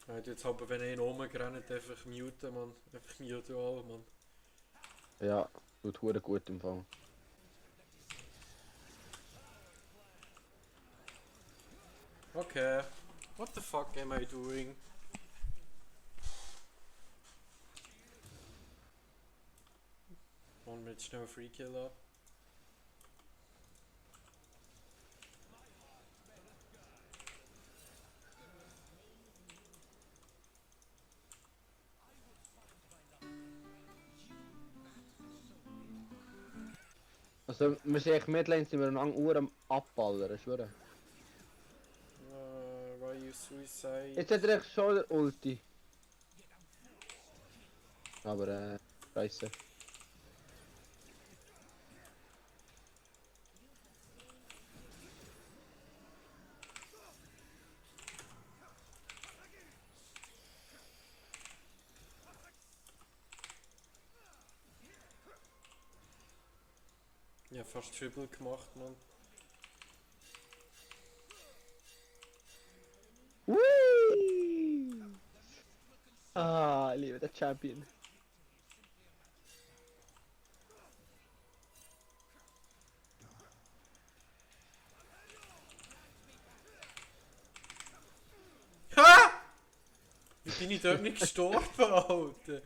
Ja, jetzt aber, wenn einer rumrennt, einfach muten, man. Einfach muten alle, man. Ja, tut hure gut im Fall. Okay. What the fuck am I doing? Und mit schnell Free Kill ab. Also, wir sind echt Midlane, sind wir lang Uhr am Abballern, schwöre. Why you suicide? Jetzt hat er echt schon der Ulti. Aber, scheiße. Ja, fast Triple gemacht, man. Whee! Ah, ich liebe den Champion. Ha! Wie bin ich dort nicht gestorben, Alter?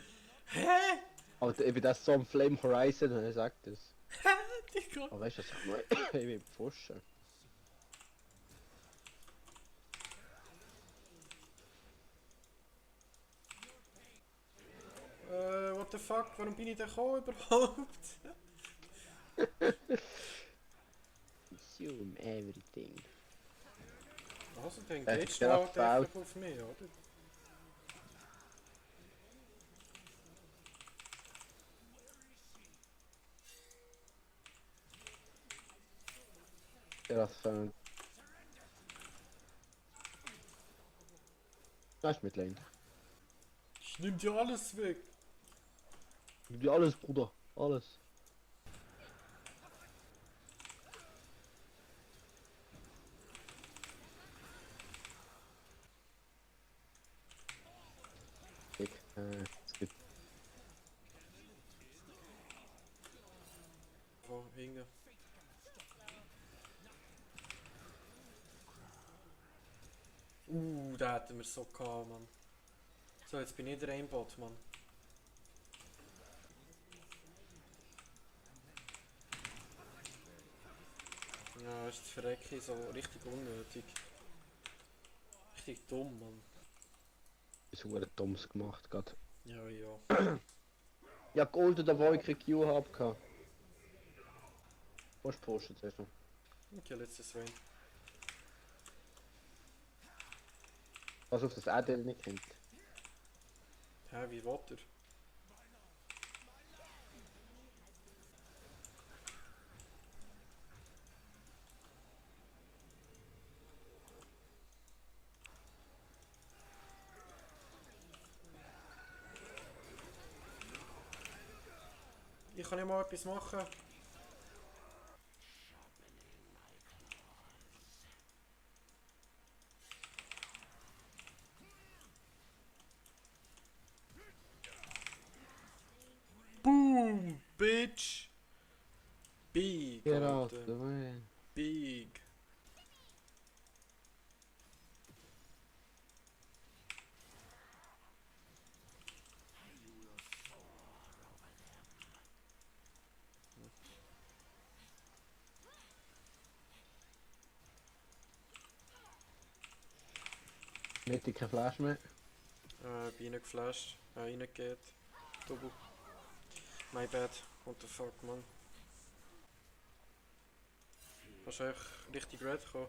Hä? Alter, ich bin das so am Flame Horizon und er sagt das. Hä, Digga? Aber weißt du, was ich meine? Ich bin Pfosten. What the fuck? Warum bin ich da gekommen überhaupt? Assume everything. Also, dann Echt, geht's der halt hat einfach auf mich, oder? Der hat found. Das ist Midlane. Ich nehm dir alles weg. Gib dir alles, Bruder. Alles. Ich, es gibt. Oh, hinten. Da hätten wir so gehabt, Mann. So, jetzt bin ich der Aimbot, Mann. Ja, ist das Verrecken so richtig unnötig. Richtig dumm, Mann. Ist hure dummes gemacht, grad. Ja, ja. Ja, Gold oder wo ich kein Q hab gehabt. Was postet zuerst noch? Okay, letztes Rain. Was auf das Adel nicht kennt. Hä, wie will er? Ich kann nicht mal etwas machen. Boom, bitch. Big, Get out Alter. the way. Big. Mitte kein Flash mehr. Bin geflasht. Reingeht. Double. My bad. What the fuck, man. Hast du echt richtig red gekommen?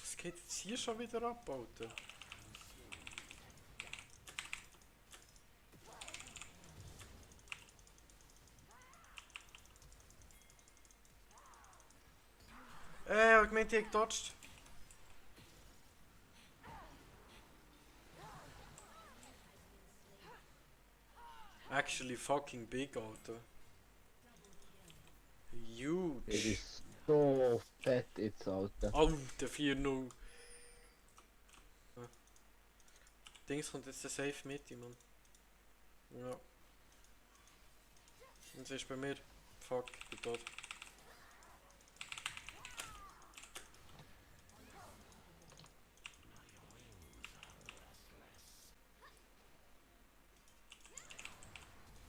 Was geht jetzt hier schon wieder ab, Alter? Ich meinte, ich dodged. actually fucking big, Alter. Er Huge. ist so fett jetzt, Alter. Oh, der 4-0. Dings kommt jetzt der Safe mit, Mann. Ja. Und sie ist bei mir. Fuck, ich bin tot.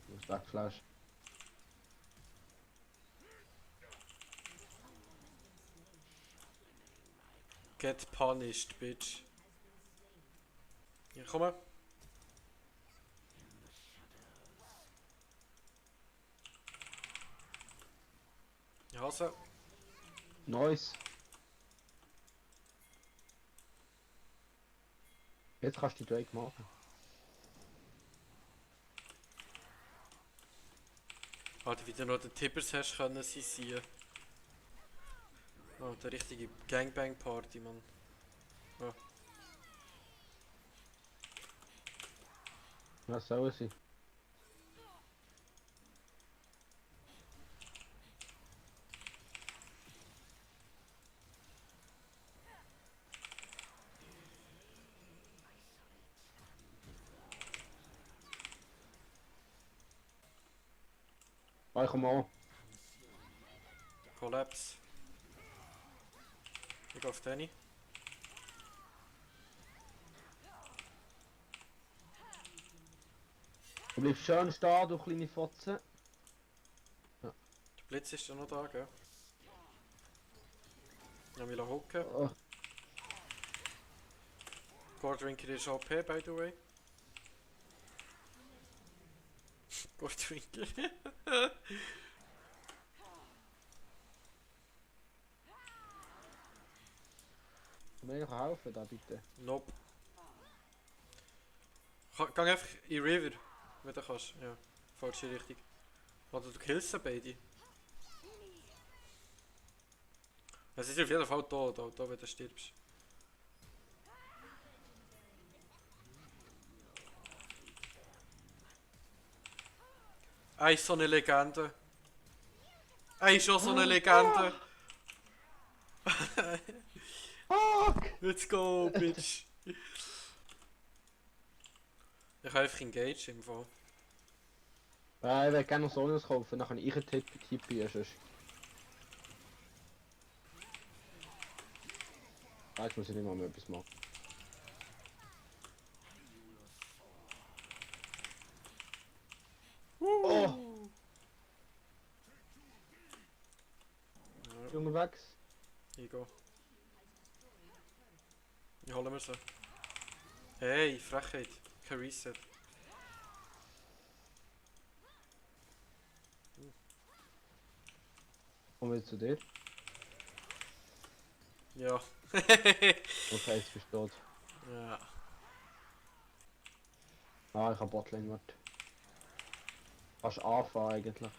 Du musst wegflash. Get punished, bitch. Ja, komm mal. Ich hasse. Nice. Jetzt kannst du die Drake machen. Alter, wie du noch den Tippers hast können sie sein. Oh, der richtige Gangbang-Party, Mann. Oh. Was soll es sein? Ah, ich komm an. Collapse. Ich geh auf Danny. Du bleibst schön stehen, du kleine Fotze. Der Blitz ist ja noch da, gell? Ich will hocken. Oh, Gordrinker ist OP, by the way. Gordrinker. kann mir noch helfen da bitte? Nope. Geh einfach in River, wenn du kannst. Ja, falsche Richtung. Oder du killst sie beide. Es ist auf jeden Fall da wenn du stirbst. So eine Legende. Schon so eine Legende. Fuck! Let's go, bitch. Ich habe einfach engaged im Fall. Ich will gerne noch so eines kaufen, dann kann ich einen Tipp sonst. Jetzt muss ich nicht mal mehr etwas machen. Oh! Junge, weg! Ich gehe. Ich hole mir sie. Hey, Frechheit. Kein Reset. Kommen wir zu dir. Ja. Okay, jetzt bist du tot. Ja. Ah, ich hab Botlane, warte. Kannst anfangen eigentlich.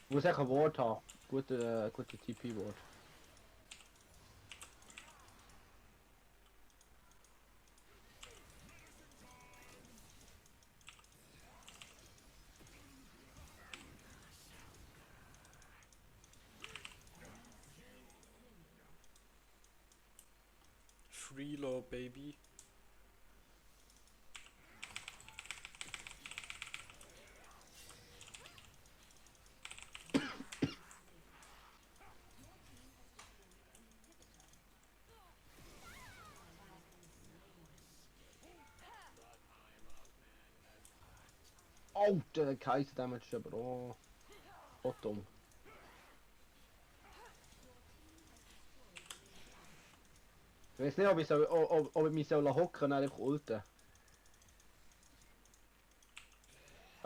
Du musst echt ein Wort haben. Gute TP-Wort. Freelo, baby. Alter, der Kaiser Damage ist aber auch dumm. Ich weiß nicht, ob ich mich hocken und einfach ulten.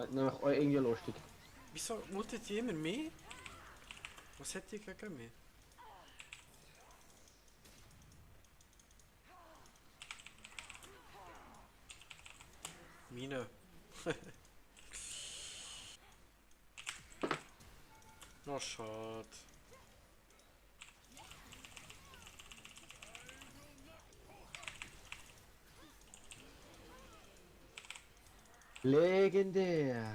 Nämlich auch irgendwie lustig. Wieso mutet die immer mehr? Was hat die gegen mich? Meine. Oh, schade. Legendär.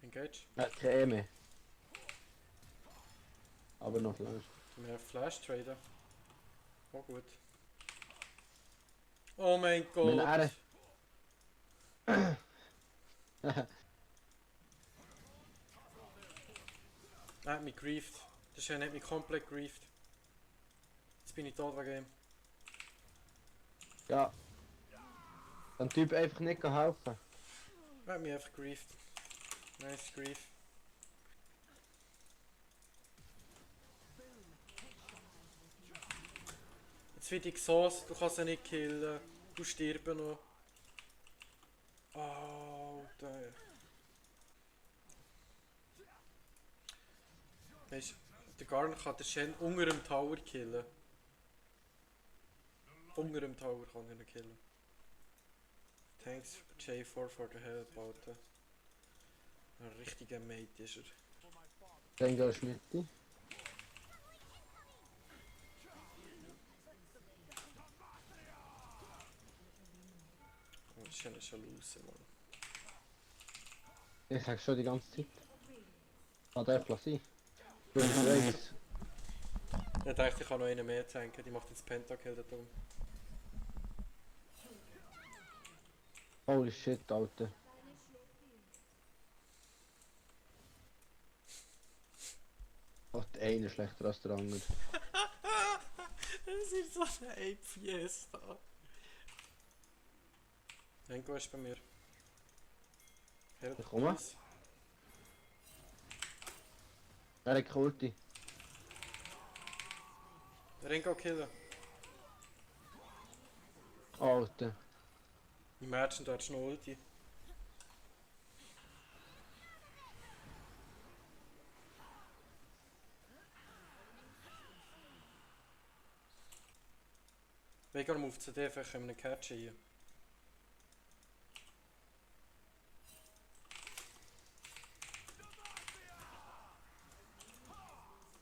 Engage. Er hat keine E mehr. Aber noch Flash. Mehr Flash trader. Oh gut. Oh mein Wenn Gott. er... Er hat mich griefed. Der Shen hat mich komplett griefed. Jetzt bin ich tot wegen ihm. ja. Ein Typ einfach nicht helfen. Er hat mich einfach griefed. Nice grief. Jetzt wird ich Sauce, du kannst ihn nicht killen. Du stirbst noch. Oh, der. Weißt du, der Garn kann den Shen unter dem Tower killen. Unter dem Tower kann er ihn killen. Thanks J4 for the help, Alter. Ein richtiger Mate ist er. Dann gehst du mit dir. Oh, der Shen ist schon loose, Mann. Ich sag schon die ganze Zeit. Der darf sein. Du weißt. Ich dachte, ich kann noch einen mehr tanken. Die macht jetzt Pentakill da drum. Holy shit, Alter. Ach, der eine schlechter als der andere. Das ist so eine Ape-Fiesta. Renko ist bei mir. Ich komme. Er hat Kulti. Renko killen. Alter. Im Merchant hat noch Ulti. Veigar move CD, vielleicht können wir einen catchen hier.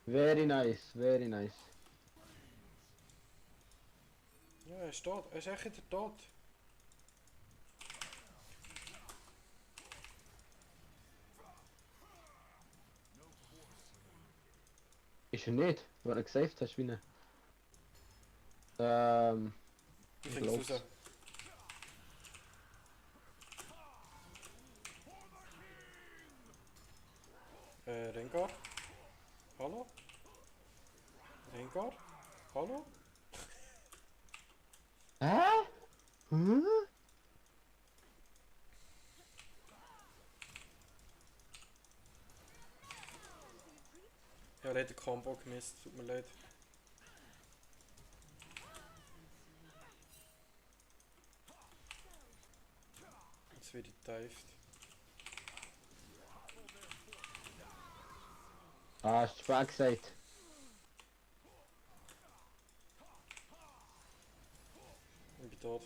Very nice, very nice. Ja, er ist tot. Er ist echt wieder tot. Ist er nicht? Wenn er gesaved hast, wie Ich krieg's glaub's. raus. Rengar? Hallo? Rengar? Hallo? Hä? Hm? Ja, er hat den Combo gemisst, tut mir leid. Jetzt wird ich dived. Ah, hast du spät gesagt. Ich bin tot.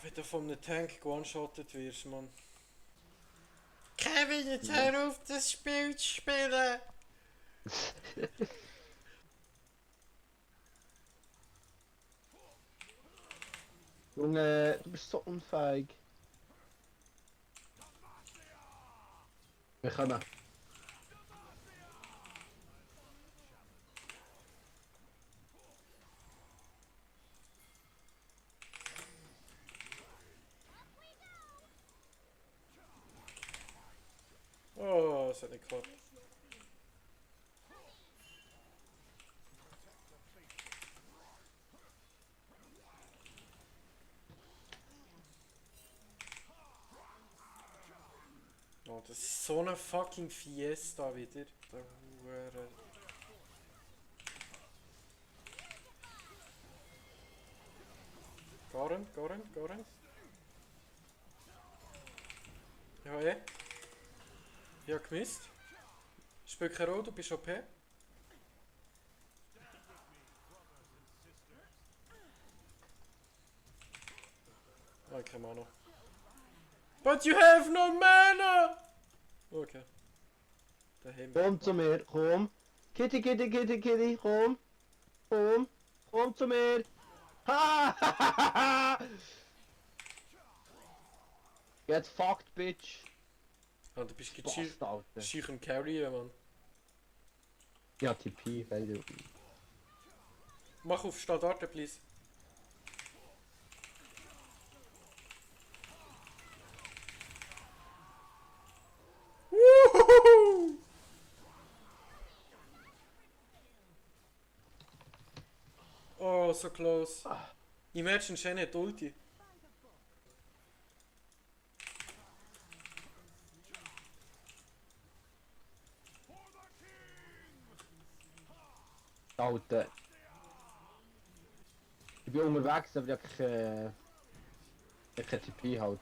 Wenn du von einem Tank one-shottet wirst, Mann. Kevin, jetzt hör auf, das Spiel zu spielen! Junge, du bist so unfähig. Wir kommen. Oh, das hat nicht geklappt. Oh, das ist so eine fucking Fiesta wieder. Der Hure. Garen. Ja, eh. Ich hab gemisst. Spiel keine Rolle, du bist OP. Oh, ich keine Mana. But you have no mana! Okay. Daheim. Komm zu mir, komm. Kitty, Kitty, Kitty, Kitty, komm. Komm. Komm zu mir. Ha! Get fucked, bitch. Ah, du bist Spaß, Alter. schich im Carry, Mann. Ja, TP, weil du... Mach auf Standarte, please. Woohoo! Oh, so close. Imagine Shen hat Ulti. Alter. Ich bin unterwegs, aber ich habe kein TP halt.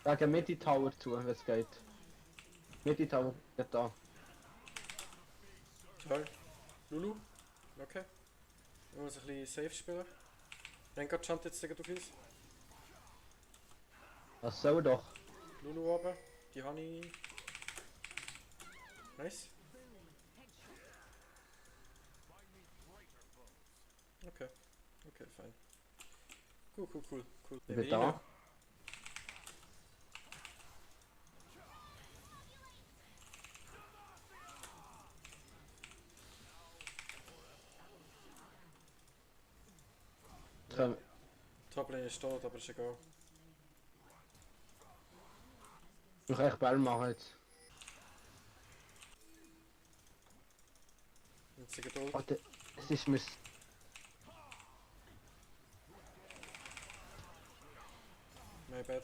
Sag Midi Tower zu, wenn es geht. Midi Tower, geht da. Toll. Lulu. Okay. Ich muss ein bisschen safe spielen. Rengar jumpt jetzt gegen auf uns. Was soll doch? Lulu oben. Die habe ich. Nice. Okay. Okay, fein. Cool, cool, cool. Cool. Ich bin da. Komm. Toplane ist tot, aber ist egal. Ich kann echt Ball machen jetzt. Jetzt ist Geduld. Alter, es ist mir... My bad.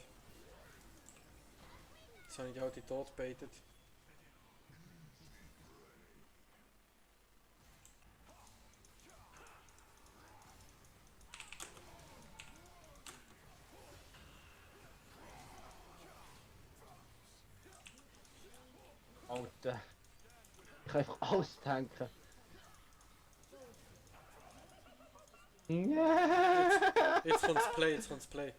Jetzt habe ich halt die tot baitet. Alter. Ich kann einfach alles tanken. Yeah. Jetzt kommt's Play, jetzt kommt's Play.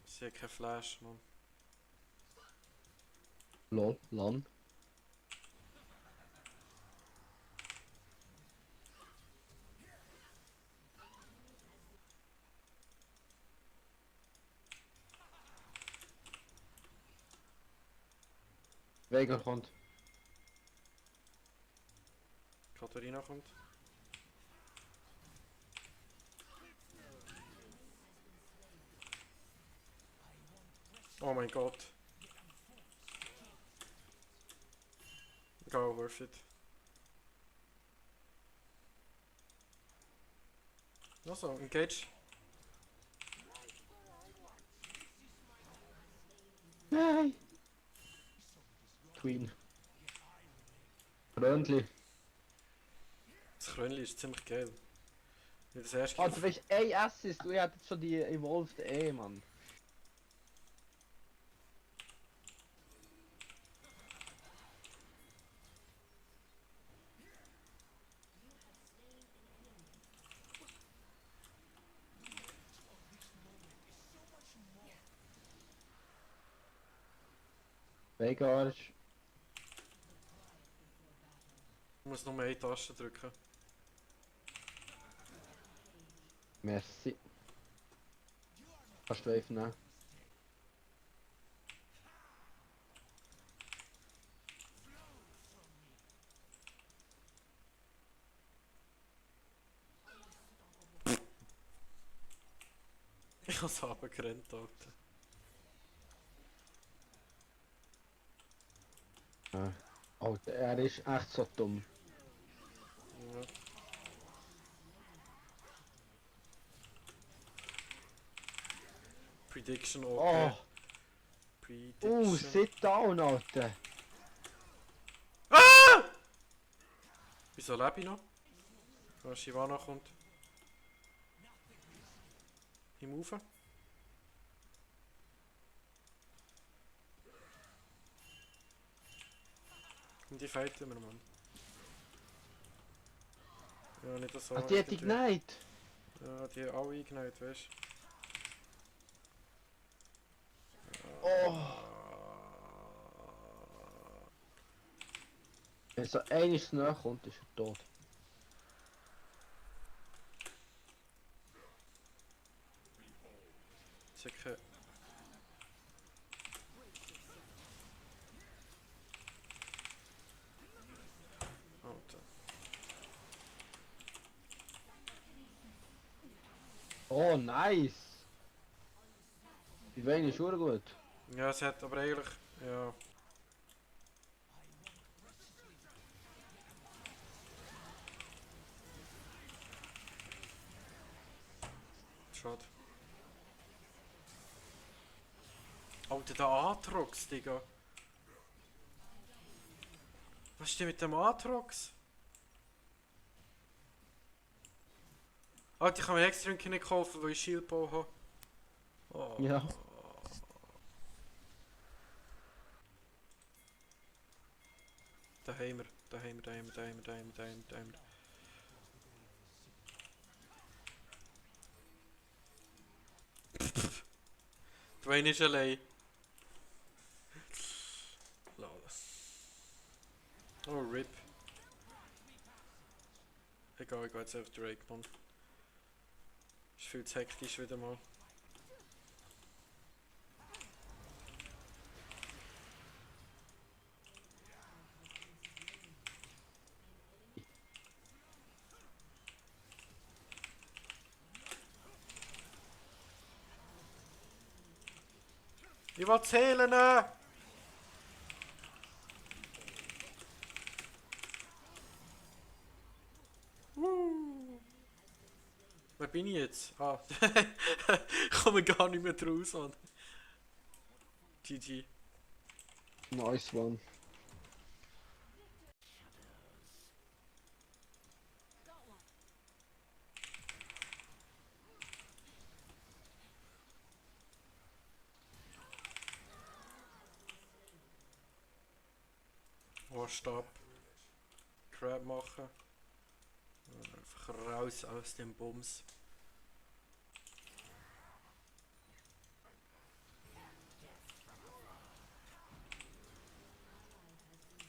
Ich sehe kein Flash, Mann. Lol, Lan. Vega kommt. Katharina kommt. Oh mein Gott. Go, worth it. Also, engage. Nein! Queen. Röntli. Das Krönli ist ziemlich geil. Wie das erste Ah, du bist ein Assist, du hättest schon die Evolved Mann. Vega ist... Ich muss nur eine Taste drücken. Merci. Kannst du Wave nehmen? Ich hab's runtergerannt, Alter. Ja. Alter, er ist echt so dumm. Ja. Prediction okay. Oh! Prediction. Sit down, Alter! Ah! Wieso lebe ich noch? Wenn Shyvana kommt. Im Ufer. Und die fighten wir, Mann. Ja, nicht so. Ah, die hat irgendwie. Ignite! Ja, die haben alle Ignite, weißt du? Oh! Wenn so einiges näher kommt, ist er tot. Sicher. Alter. Oh, nice! Die Vayne ist schon gut. Ja, es hat aber eigentlich. Ja. Schade. Alter, der Aatrox, Digga. Was ist denn mit dem Aatrox? Alter, ich kann mir extra nicht kaufen, weil ich Shieldbau habe. Oh. Ja. Da haben wir, da haben wir, da haben wir, da haben wir, da haben wir, da haben wir, da haben wir. Dwayne ist allein. Lol. Oh, RIP. Egal, ich gehe jetzt auf Drake, Mann. Ist viel zu hektisch wieder mal. Ich will zählen! Wer bin ich jetzt? Ah, ich komme gar nicht mehr draus, Mann. GG. Nice one. Washed up. Crab machen. Einfach raus aus dem Bums.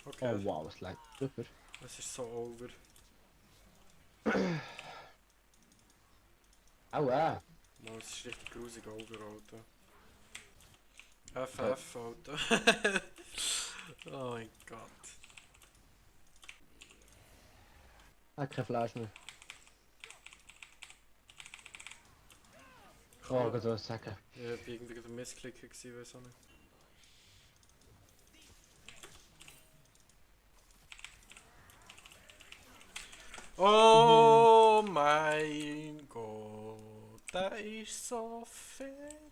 Okay, Oh wow, es leicht super. es ist so over. Aua! Mann, es ist richtig grusig over, Alter. FF, Alter. Oh mein Gott. Ah, kein Fleisch mehr. Oh, was soll ich sagen? Ja, ich war irgendwie der Missklicker gewesen, weiß auch nicht. Oh mein Gott, der ist so fett.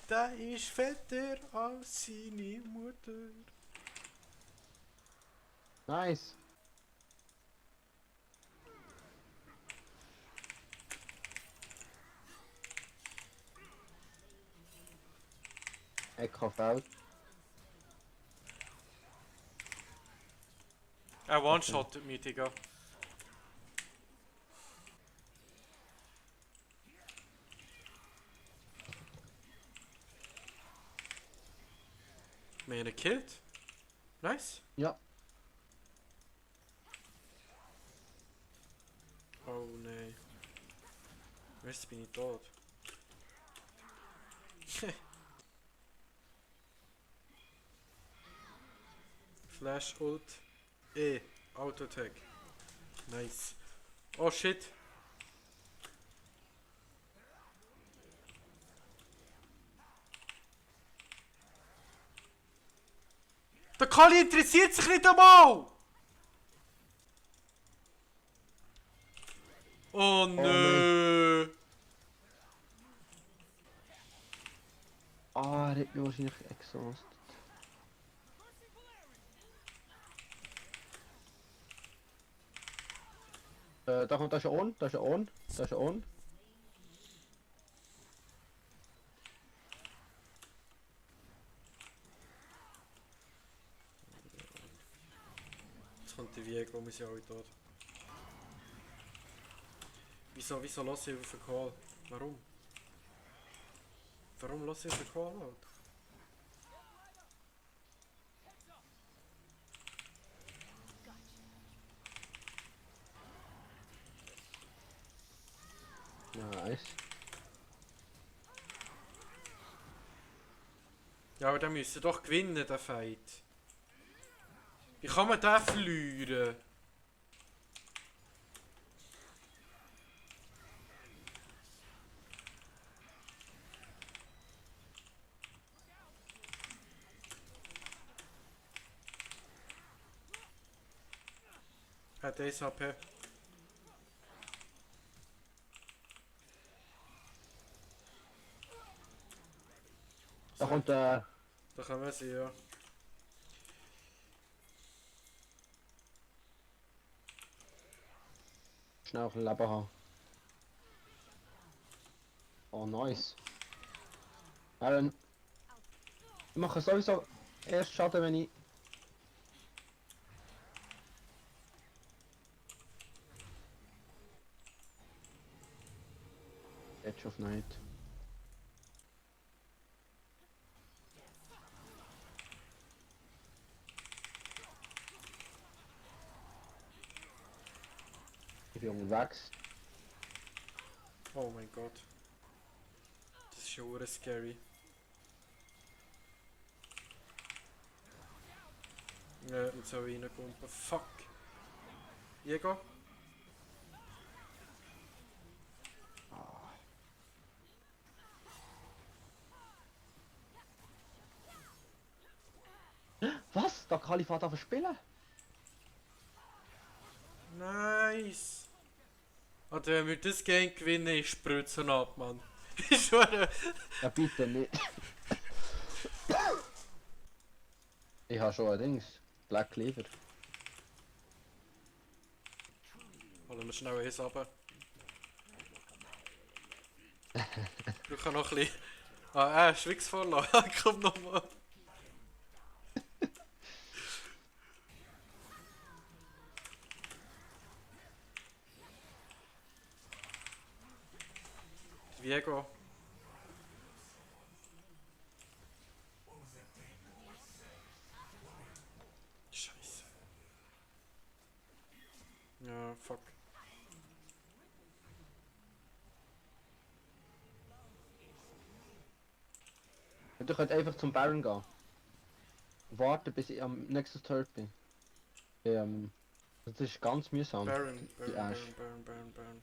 Der ist fetter als seine Mutter. Nice! Echo out. Er one-shottet mich, Digga. Wir haben ihn gekillt. Nice. Ja. Oh nein. Jetzt bin ich tot. Flash Ult. Auto-Attack. Nice. Oh shit. Der Kali interessiert sich nicht einmal! Oh nö! Ah, er hat mich wahrscheinlich exhausted. Da kommt, da ist ein On, da ist ein On, da ist ein On. Jetzt kommt die Viego, wir sind alle tot. Wieso lasse ich auf den Call? Warum? Warum lasse ich auf den Call out? Nice. Ja, aber der müsste doch gewinnen, der Fight. Wie kann man den verlieren? Er hat 1 HP. Da kommt Da können wir sie, ja. schnell ein Leben haben. Oh nice. Ich mache sowieso erst Schaden, wenn ich... Edge of Night. Ich bin unterwegs. Oh mein Gott. Das ist schon scary. Ja, und so reinkumpen. Fuck. Jäger? Was? Da Kalifat auf spielen? Nice! Alter, wenn wir das Game gewinnen, ich spritze ab, Mann. Ich schwöre. Ja bitte nicht. Ich habe schon ein Dings. Black Cleaver. Holen wir schnell eins runter. Ich kann noch ein bisschen... Ah, Schwix vorlassen. Komm nochmal. Viego. Scheiße. Ja, fuck. Und ihr könnt einfach zum Baron gehen. Warten bis ich am nächsten Turret bin. Das ist ganz mühsam. Baron, Die Baron, Ash. Baron, Baron, Baron, Baron.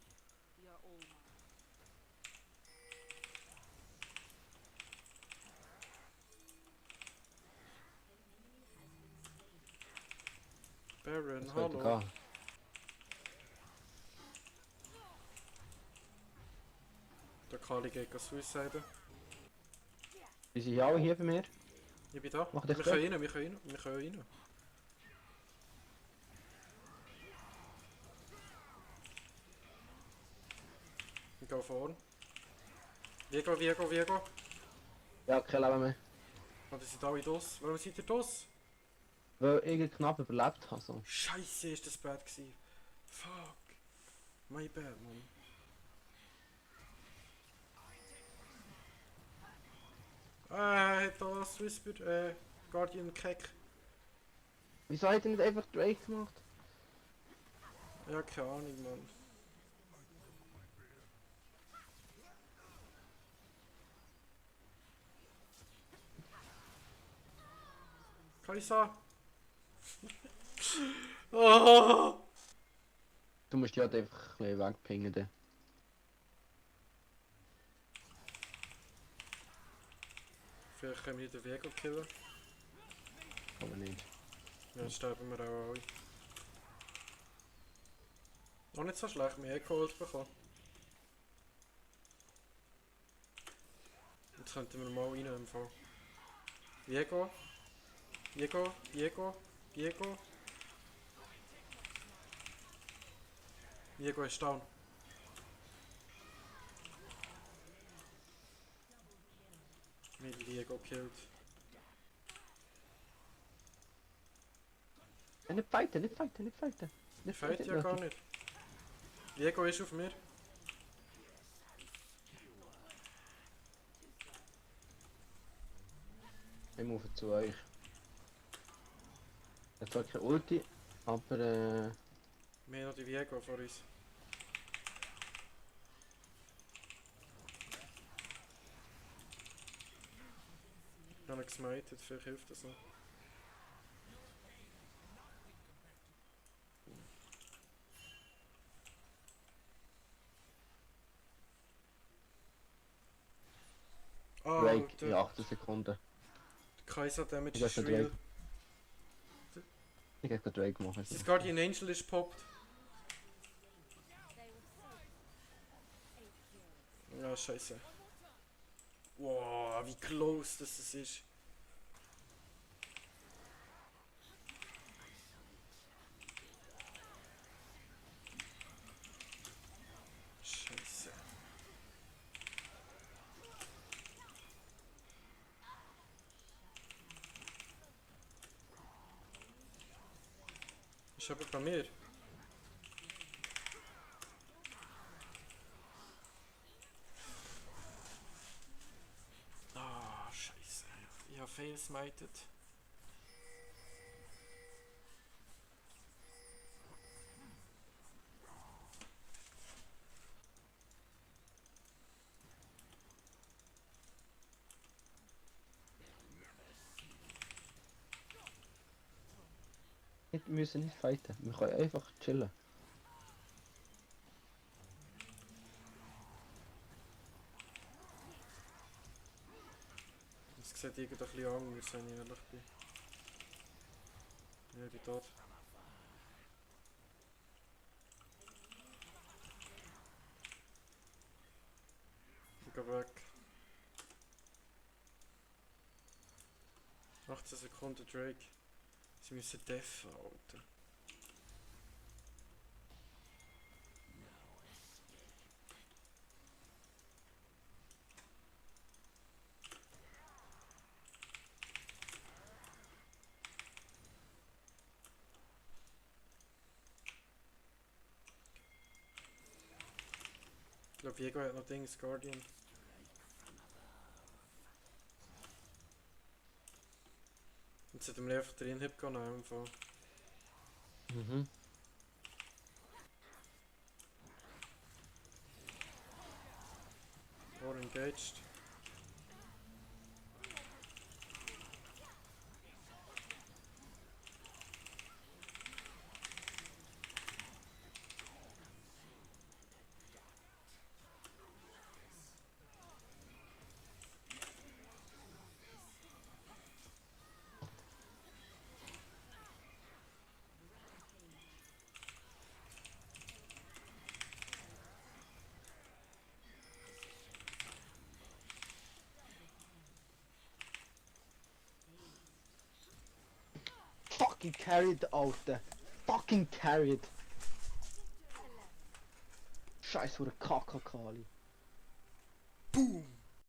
Baron, Das sollte hallo. gehen. Der Kali geht Suicide. Die sind ja alle hier bei mir. Ich bin da. Mach Wir dich können rein, wir können rein, wir können rein. Ich gehe vorne. Viego, Viego, Viego. Ja, kein Leben mehr. Oh, die sind alle draus. Warum seid ihr draus? Weil ich knapp überlebt habe. So. Scheiße, ist das bad gewesen. Fuck. My bad, man. Hat da Whisper, Guardian Keck. Wieso hat er nicht einfach Drake gemacht? Ja, keine Ahnung, man. Kaiser! Oh! Du musst die halt einfach ein bisschen wegpingen. Dann. Vielleicht können wir den Viego killen. Aber nicht. Ja, dann sterben wir auch alle. Auch nicht so schlecht, wir haben geholt bekommen. Jetzt könnten wir mal rein im Fall. Viego. Viego, Viego, Viego. Viego ist down. Mit Viego killed. Nicht fighten, nicht fighten, nicht fighten. Ich fight ja gar nicht. Viego ist auf mir. Ich move zu euch. Er hat zwar keine Ulti, aber Wir haben noch die Viego vor uns. Ich habe ihn gesmited, vielleicht hilft das noch. Oh, Drake in der 8 Sekunden. Kaiser Damage Ich ist weiß real. Ich hätte Drake machen. Sein Guardian Angel ist poppt. Ja, scheiße. Wow, wie close das ist. Scheiße. Ist aber bei mir. Ah, scheiße. Ich habe fail smited. Wir müssen nicht fighten, wir können einfach chillen. Es sieht irgendwie ein bisschen anders, wenn ich ehrlich bin. Ja, ich bin tot. Ich gehe weg. 18 Sekunden Drake. Sie müssen deffen, Alter. Ich glaube, Viego hat noch Dings, Guardian. Jetzt hätten wir einfach den Inhib genommen, im Fall. Mhm. War engaged. Fucking carried, Alter. Fucking carried. Scheiß, wo der Kaka-Kali. Boom!